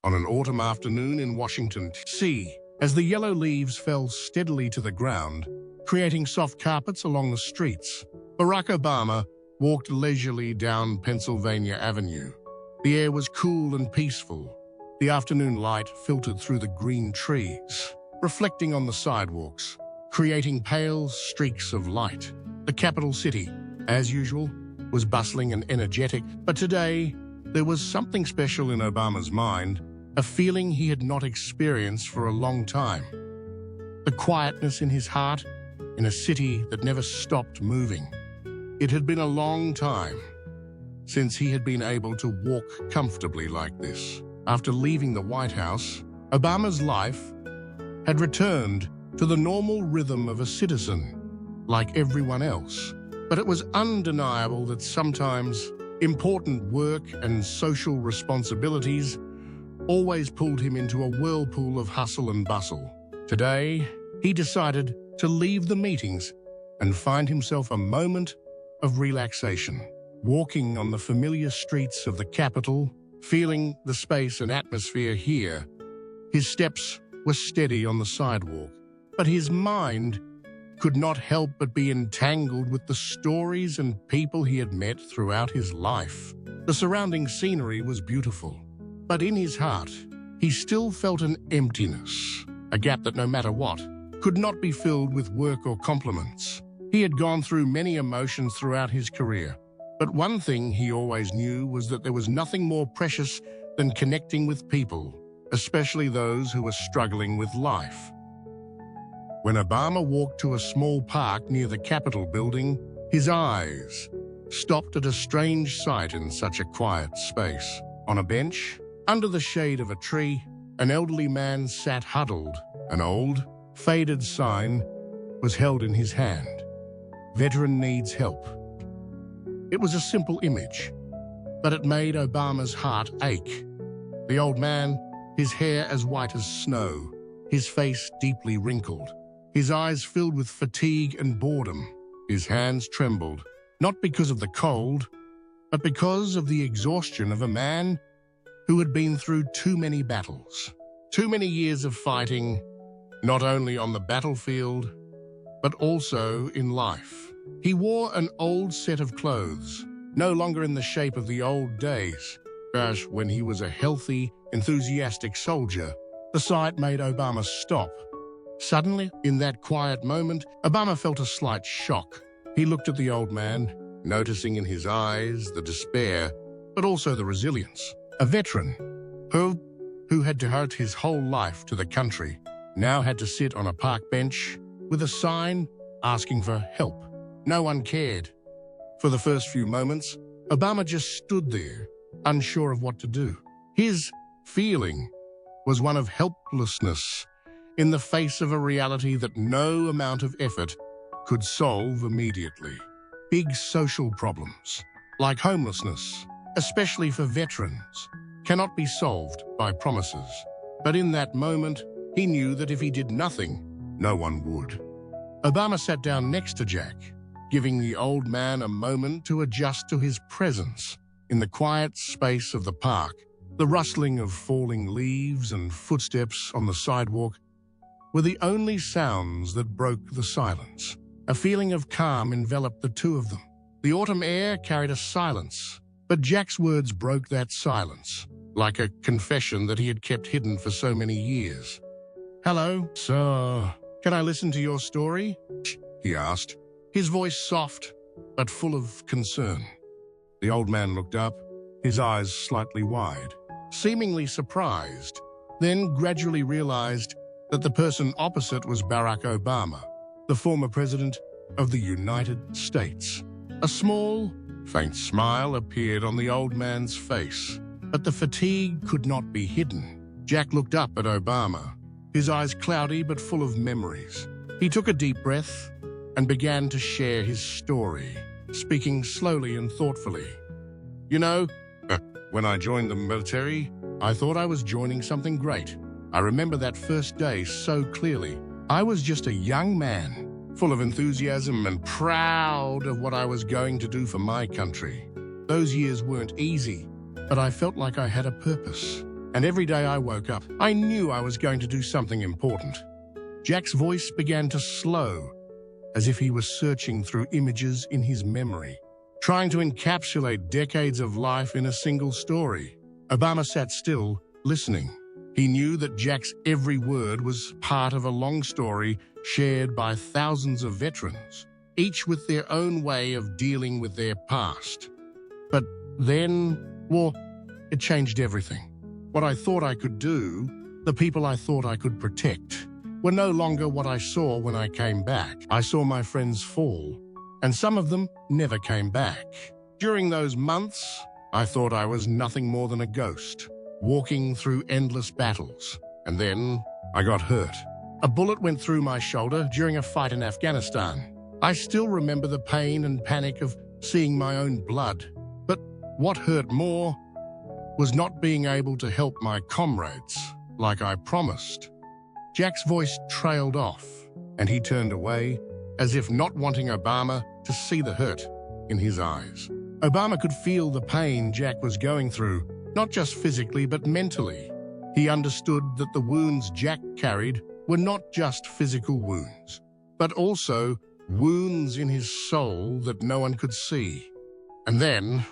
on an autumn afternoon in Washington, D.C. As the yellow leaves fell steadily to the ground, creating soft carpets along the streets, Barack Obama walked leisurely down Pennsylvania Avenue. The air was cool and peaceful. The afternoon light filtered through the green trees, reflecting on the sidewalks, creating pale streaks of light. The capital city, as usual, was bustling and energetic, but today there was something special in Obama's mind, a feeling he had not experienced for a long time. The quietness in his heart, in a city that never stopped moving. It had been a long time since he had been able to walk comfortably like this. After leaving the White House, Obama's life had returned to the normal rhythm of a citizen, like everyone else. But it was undeniable that sometimes important work and social responsibilities always pulled him into a whirlpool of hustle and bustle. Today, he decided to leave the meetings and find himself a moment of relaxation. Walking on the familiar streets of the capital, feeling the space and atmosphere here, his steps were steady on the sidewalk, but his mind could not help but be entangled with the stories and people he had met throughout his life. The surrounding scenery was beautiful, but in his heart, he still felt an emptiness, a gap that no matter what, could not be filled with work or compliments. He had gone through many emotions throughout his career, but one thing he always knew was that there was nothing more precious than connecting with people, especially those who were struggling with life. When Obama walked to a small park near the Capitol building, his eyes stopped at a strange sight in such a quiet space. On a bench, under the shade of a tree, an elderly man sat huddled. An old, faded sign was held in his hand. "Veteran needs help." It was a simple image, but it made Obama's heart ache. The old man, his hair as white as snow, his face deeply wrinkled, his eyes filled with fatigue and boredom. His hands trembled, not because of the cold, but because of the exhaustion of a man who had been through too many battles, too many years of fighting, not only on the battlefield, but also in life. He wore an old set of clothes, no longer in the shape of the old days, as when he was a healthy, enthusiastic soldier. The sight made Obama stop. Suddenly, in that quiet moment, Obama felt a slight shock. He looked at the old man, noticing in his eyes the despair, but also the resilience. A veteran who had devoted his whole life to the country now had to sit on a park bench with a sign asking for help. No one cared. For the first few moments, Obama just stood there, unsure of what to do. His feeling was one of helplessness in the face of a reality that no amount of effort could solve immediately. Big social problems, like homelessness, especially for veterans, cannot be solved by promises. But in that moment, he knew that if he did nothing, no one would. Obama sat down next to Jack, giving the old man a moment to adjust to his presence. In the quiet space of the park, the rustling of falling leaves and footsteps on the sidewalk were the only sounds that broke the silence. A feeling of calm enveloped the two of them. The autumn air carried a silence, but Jack's words broke that silence, like a confession that he had kept hidden for so many years. "Hello, sir. Can I listen to your story?" he asked, his voice soft but full of concern. The old man looked up, his eyes slightly wide, seemingly surprised, then gradually realized that the person opposite was Barack Obama, the former president of the United States. A small, faint smile appeared on the old man's face, but the fatigue could not be hidden. Jack looked up at Obama, his eyes cloudy but full of memories. He took a deep breath and began to share his story, speaking slowly and thoughtfully. "You know, when I joined the military, I thought I was joining something great. I remember that first day so clearly. I was just a young man, full of enthusiasm and proud of what I was going to do for my country. Those years weren't easy, but I felt like I had a purpose. And every day I woke up, I knew I was going to do something important. Jack's voice began to slow, as if he was searching through images in his memory, trying to encapsulate decades of life in a single story. Obama sat still, listening. He knew that Jack's every word was part of a long story shared by thousands of veterans, each with their own way of dealing with their past. But then, well, it changed everything. What I thought I could do, the people I thought I could protect, were no longer what I saw when I came back. I saw my friends fall, and some of them never came back. During those months, I thought I was nothing more than a ghost, walking through endless battles. And then I got hurt. A bullet went through my shoulder during a fight in Afghanistan. I still remember the pain and panic of seeing my own blood. But what hurt more was not being able to help my comrades like I promised. Jack's voice trailed off, and he turned away, as if not wanting Obama to see the hurt in his eyes. Obama could feel the pain Jack was going through, not just physically but mentally. He understood that the wounds Jack carried were not just physical wounds, but also wounds in his soul that no one could see. And then,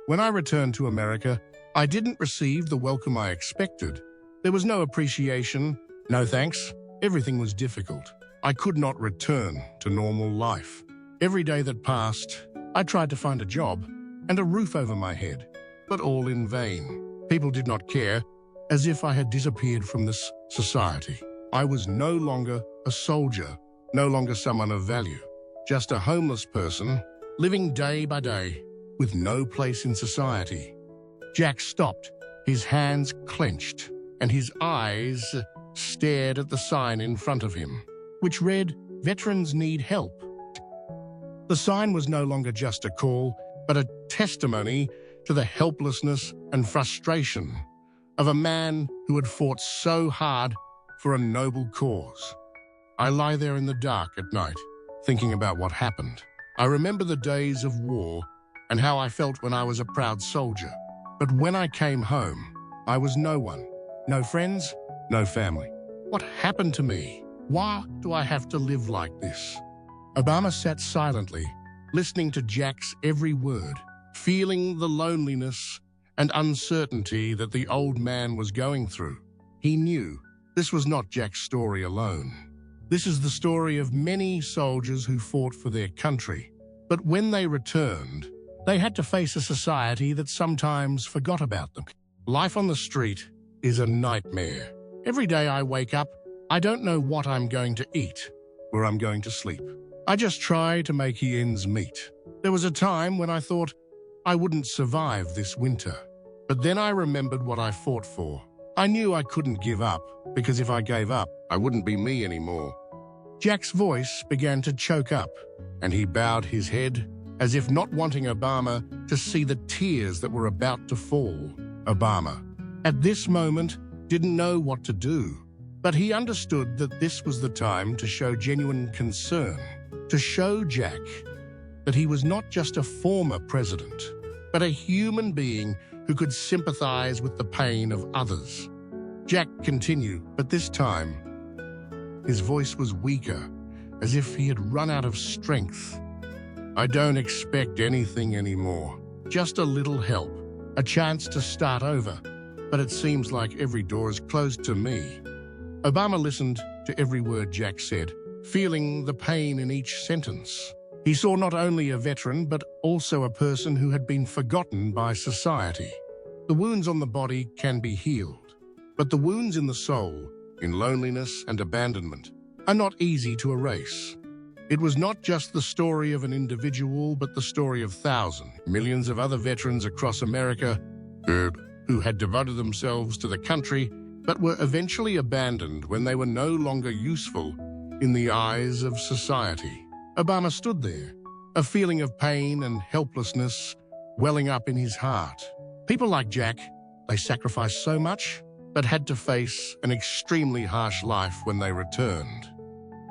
when I returned to America, I didn't receive the welcome I expected. There was no appreciation, no thanks. Everything was difficult. I could not return to normal life. Every day that passed, I tried to find a job and a roof over my head, but all in vain. People did not care, as if I had disappeared from this society. I was no longer a soldier, no longer someone of value, just a homeless person living day by day with no place in society. Jack stopped, his hands clenched, and his eyes stared at the sign in front of him, which read, "Veterans Need Help." The sign was no longer just a call, but a testimony to the helplessness and frustration of a man who had fought so hard for a noble cause. I lie there in the dark at night, thinking about what happened. I remember the days of war and how I felt when I was a proud soldier. But when I came home, I was no one. No friends, no family. What happened to me? Why do I have to live like this? Obama sat silently, listening to Jack's every word, feeling the loneliness and uncertainty that the old man was going through. He knew this was not Jack's story alone. This is the story of many soldiers who fought for their country. But when they returned, they had to face a society that sometimes forgot about them. Life on the street is a nightmare. Every day I wake up, I don't know what I'm going to eat, where I'm going to sleep. I just try to make ends meet. There was a time when I thought I wouldn't survive this winter. But then I remembered what I fought for. I knew I couldn't give up, because if I gave up, I wouldn't be me anymore. Jack's voice began to choke up, and he bowed his head, as if not wanting Obama to see the tears that were about to fall. Obama, at this moment, didn't know what to do, but he understood that this was the time to show genuine concern, to show Jack that he was not just a former president, but a human being who could sympathize with the pain of others. Jack continued, but this time, his voice was weaker, as if he had run out of strength. I don't expect anything anymore, just a little help, a chance to start over, but it seems like every door is closed to me. Obama listened to every word Jack said, feeling the pain in each sentence. He saw not only a veteran, but also a person who had been forgotten by society. The wounds on the body can be healed, but the wounds in the soul, in loneliness and abandonment, are not easy to erase. It was not just the story of an individual, but the story of thousands, millions of other veterans across America who had devoted themselves to the country, but were eventually abandoned when they were no longer useful in the eyes of society. Obama stood there, a feeling of pain and helplessness welling up in his heart. People like Jack, they sacrificed so much, but had to face an extremely harsh life when they returned.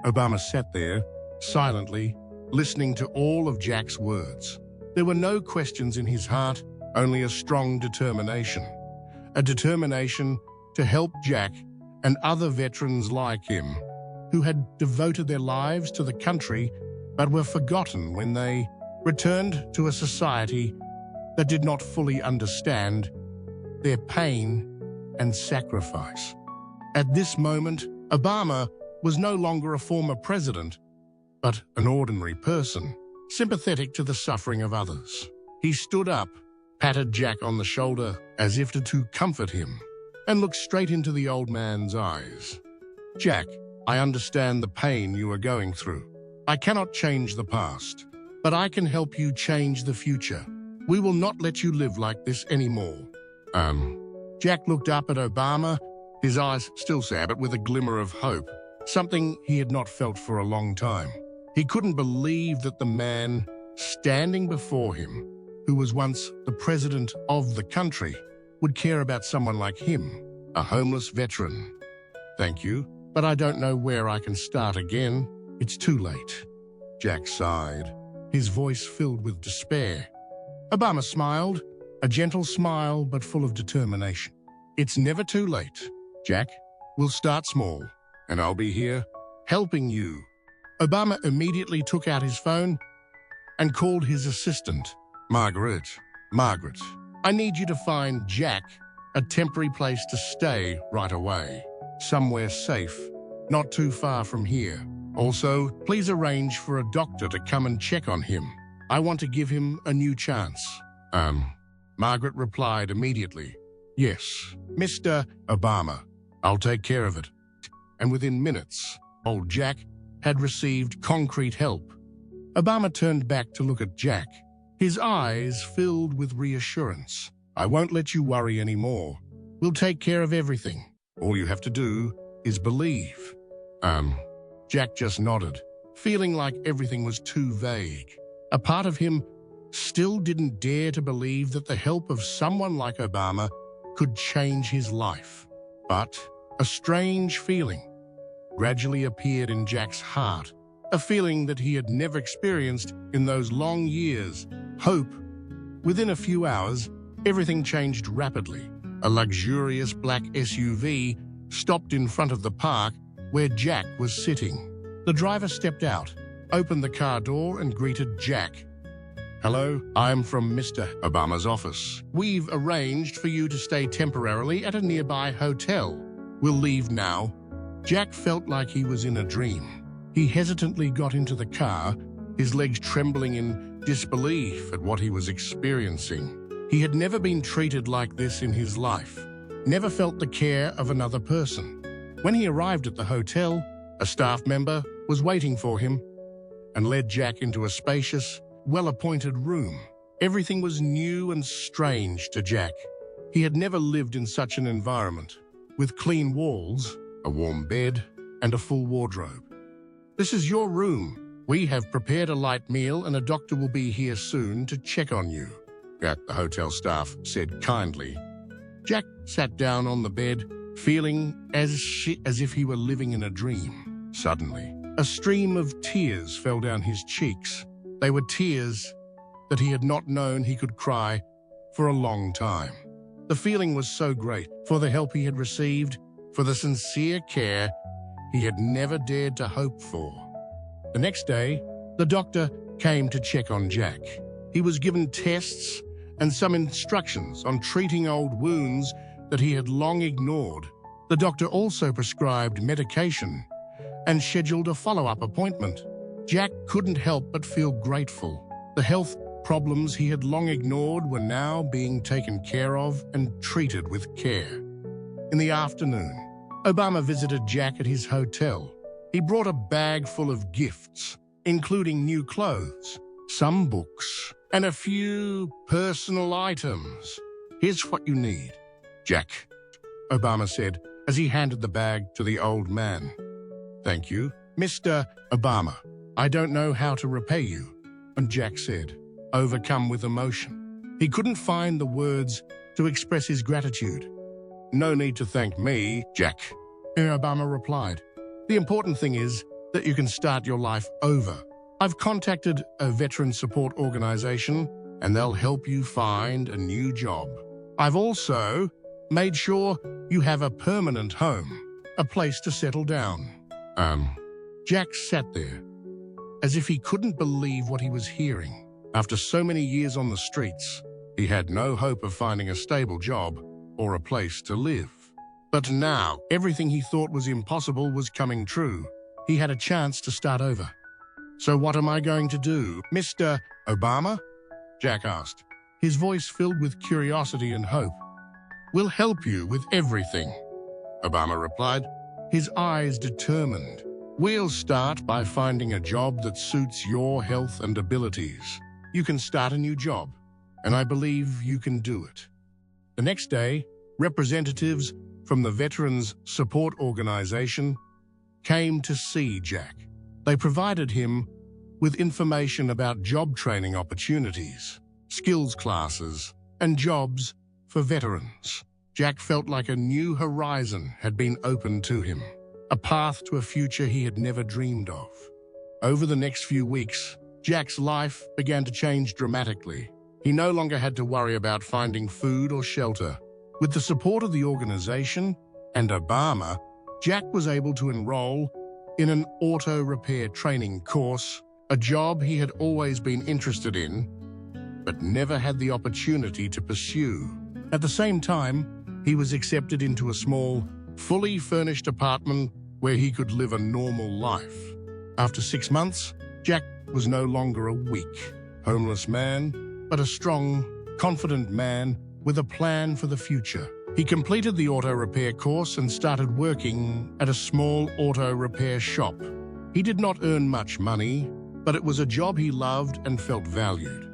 Obama sat there, silently, listening to all of Jack's words. There were no questions in his heart, only a strong determination. a determination to help Jack and other veterans like him who had devoted their lives to the country but were forgotten when they returned to a society that did not fully understand their pain and sacrifice. At this moment, Obama was no longer a former president, but an ordinary person, sympathetic to the suffering of others. He stood up, patted Jack on the shoulder as if to comfort him, and looked straight into the old man's eyes. "Jack, I understand the pain you are going through. I cannot change the past, but I can help you change the future. We will not let you live like this anymore." Jack looked up at Obama, his eyes still sad but with a glimmer of hope, something he had not felt for a long time. He couldn't believe that the man standing before him, who was once the president of the country, would care about someone like him, a homeless veteran. "Thank you, but I don't know where I can start again. It's too late." Jack sighed, his voice filled with despair. Obama smiled, a gentle smile but full of determination. "It's never too late, Jack. We'll start small, and I'll be here, helping you." Obama immediately took out his phone and called his assistant, Margaret, "I need you to find Jack a temporary place to stay right away, somewhere safe, not too far from here. Also, please arrange for a doctor to come and check on him. I want to give him a new chance." Margaret replied immediately, "Yes, Mr. Obama, I'll take care of it." And within minutes, old Jack had received concrete help. Obama turned back to look at Jack, his eyes filled with reassurance. "I won't let you worry anymore. We'll take care of everything. All you have to do is believe." Jack just nodded, feeling like everything was too vague. A part of him still didn't dare to believe that the help of someone like Obama could change his life. But a strange feeling gradually appeared in Jack's heart, a feeling that he had never experienced in those long years: hope. Within a few hours, everything changed rapidly. A luxurious black SUV stopped in front of the park where Jack was sitting. The driver stepped out, opened the car door, and greeted Jack. "Hello, I'm from Mr. Obama's office. We've arranged for you to stay temporarily at a nearby hotel. We'll leave now." Jack felt like he was in a dream. He hesitantly got into the car, his legs trembling in disbelief at what he was experiencing. He had never been treated like this in his life, never felt the care of another person. When he arrived at the hotel, a staff member was waiting for him and led Jack into a spacious, well-appointed room. Everything was new and strange to Jack. He had never lived in such an environment, with clean walls, a warm bed, and a full wardrobe. "This is your room. We have prepared a light meal and a doctor will be here soon to check on you," the hotel staff said kindly. Jack sat down on the bed, feeling as if he were living in a dream. Suddenly, a stream of tears fell down his cheeks. They were tears that he had not known he could cry for a long time. The feeling was so great for the help he had received, for the sincere care he had never dared to hope for. The next day, the doctor came to check on Jack. He was given tests and some instructions on treating old wounds that he had long ignored. The doctor also prescribed medication and scheduled a follow-up appointment. Jack couldn't help but feel grateful. The health problems he had long ignored were now being taken care of and treated with care. In the afternoon, Obama visited Jack at his hotel. He brought a bag full of gifts, including new clothes, some books, and a few personal items. "Here's what you need, Jack," Obama said as he handed the bag to the old man. "Thank you, Mr. Obama. I don't know how to repay you," and Jack said, overcome with emotion. He couldn't find the words to express his gratitude. "No need to thank me, Jack," Obama replied. "The important thing is that you can start your life over. I've contacted a veteran support organization, and they'll help you find a new job. I've also made sure you have a permanent home, a place to settle down. Jack sat there, as if he couldn't believe what he was hearing. After so many years on the streets, he had no hope of finding a stable job or a place to live. But now, everything he thought was impossible was coming true. He had a chance to start over. "So what am I going to do, Mr. Obama?" Jack asked, his voice filled with curiosity and hope. "We'll help you with everything," Obama replied, his eyes determined. "We'll start by finding a job that suits your health and abilities. You can start a new job, and I believe you can do it." The next day, representatives from the Veterans Support Organization came to see Jack. They provided him with information about job training opportunities, skills classes, and jobs for veterans. Jack felt like a new horizon had been opened to him, a path to a future he had never dreamed of. Over the next few weeks, Jack's life began to change dramatically. He no longer had to worry about finding food or shelter. With the support of the organization and Obama, Jack was able to enroll in an auto repair training course, a job he had always been interested in, but never had the opportunity to pursue. At the same time, he was accepted into a small, fully furnished apartment where he could live a normal life. After 6 months, Jack was no longer a weak, homeless man, but a strong, confident man with a plan for the future. He completed the auto repair course and started working at a small auto repair shop. He did not earn much money, but it was a job he loved and felt valued.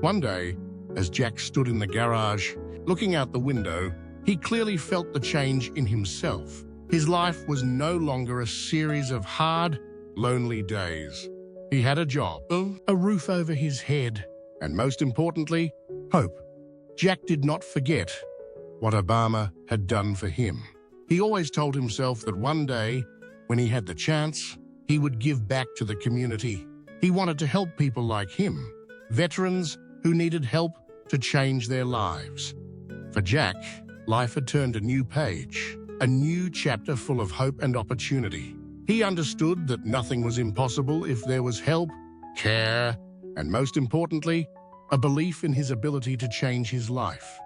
One day, as Jack stood in the garage, looking out the window, he clearly felt the change in himself. His life was no longer a series of hard, lonely days. He had a job, a roof over his head, and most importantly, hope. Jack did not forget what Obama had done for him. He always told himself that one day, when he had the chance, he would give back to the community. He wanted to help people like him, veterans who needed help to change their lives. For Jack, life had turned a new page, a new chapter full of hope and opportunity. He understood that nothing was impossible if there was help, care, and most importantly, a belief in his ability to change his life.